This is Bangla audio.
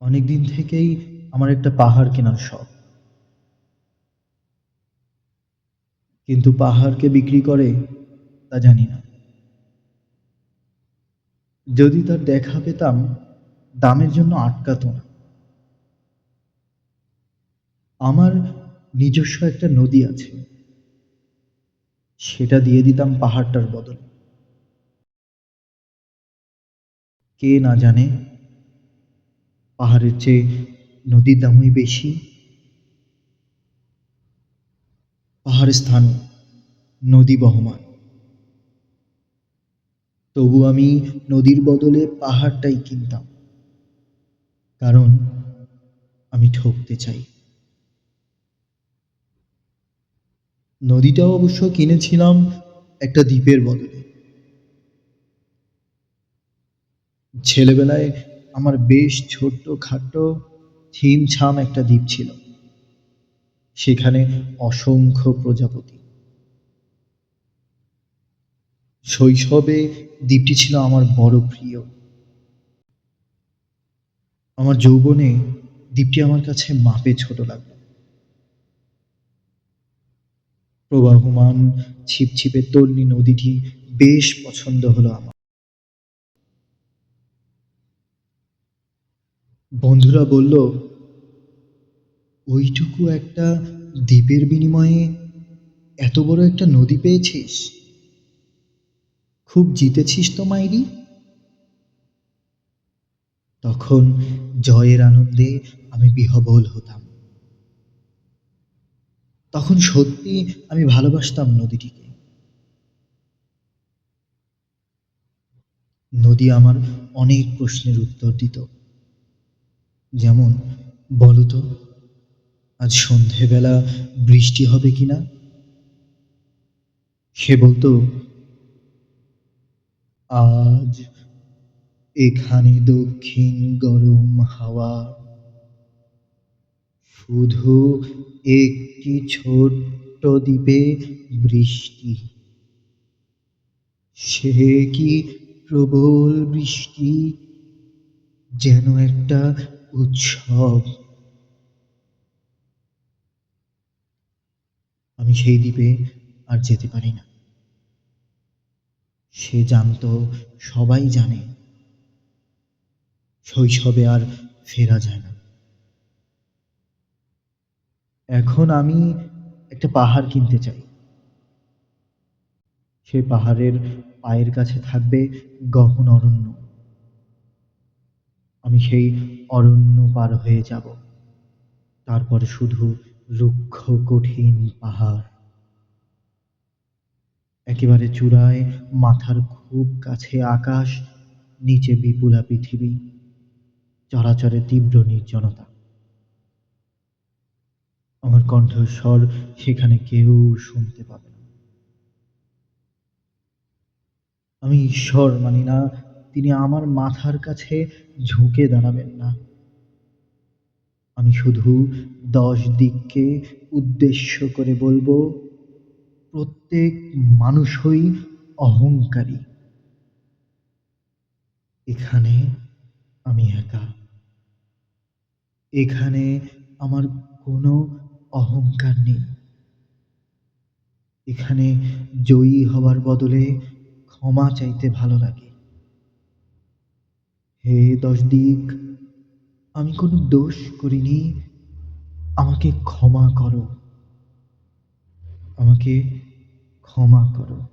অনেকদিন থেকেই আমার একটা পাহাড় কেনার শখ। কিন্তু পাহাড় কে বিক্রি করে তা জানি না। যদি তার দেখা পেতাম, দামের জন্য আটকাতো না। আমার নিজস্ব একটা নদী আছে, সেটা দিয়ে দিতাম পাহাড়টার বদলে। কে না জানে পাহাড়ের চেয়ে নদীর দামই বেশি। পাহাড় স্থান, নদী বহমান। তবু আমি নদীর বদলে পাহাড়টাই কিনতাম, কারণ আমি ঠকতে চাই। নদীটাও অবশ্য কিনেছিলাম একটা দ্বীপের বদলে। ছেলেবেলায় আমার বেশ ছোট্ট-খাট্ট ছিমছাম একটা দ্বীপ ছিল। সেখানে অসংখ্য প্রজাপতি। শৈশবে দ্বীপটি ছিল আমার বড় প্রিয়। আমার যৌবনে দ্বীপটি আমার কাছে মাপে ছোট লাগল। প্রবাহমান ছিপছিপে তন্বী নদীটি বেশ পছন্দ হলো আমার। বন্ধুরা বলল, ওইটুকু একটা দ্বীপের বিনিময়ে এত বড় একটা নদী পেয়েছিস? খুব জিতেছিস তো মাইরি। তখন জয়ের আনন্দে আমি বিহ্বল হতাম। তখন সত্যি আমি ভালোবাসতাম নদীটিকে। নদী আমার অনেক প্রশ্নের উত্তর দিত। যেমন, বলো তো, আজ সন্ধেবেলা বৃষ্টি হবে কিনা? সে বলতো, আজ এখানে দক্ষিণ গরম হাওয়া, শুধু একটি ছোট্ট দ্বীপে বৃষ্টি। সে কি প্রবল বৃষ্টি, যেন একটা উৎসব। আমি সেই দ্বীপে আর যেতে পারি না। সে জানতো, সবাই জানে, শৈশবে আর ফেরা যায় না। এখন আমি একটা পাহাড় কিনতে চাই। সে পাহাড়ের পায়ের কাছে থাকবে গহন অরণ্য। আমি সেই অরণ্য পার হয়ে যাব। তারপরে শুধু রুক্ষ কঠিন পাহাড়। একেবারে চূড়ায় মাথার খুব কাছে আকাশ, নিচে বিপুলা পৃথিবী, চরাচরে তীব্র নির্জনতা। আমার কণ্ঠস্বর সেখানে কেউ শুনতে পাবে না। আমি ঈশ্বর মানি না, তিনি আমার মাথার কাছে ঝুঁকে দাঁড়াবেন না। আমি শুধু ১০ দিককে উদ্দেশ্য করে বলবো, প্রত্যেক মানুষই অহংকারী। এখানে আমি একা। এখানে আমার কোনো অহংকার নেই। এখানে জয়ী হবার বদলে ক্ষমা চাইতে ভালো লাগে। হে ১০ দিক, আমি কোনো দোষ করিনি, আমাকে ক্ষমা করো। আমাকে ক্ষমা করো।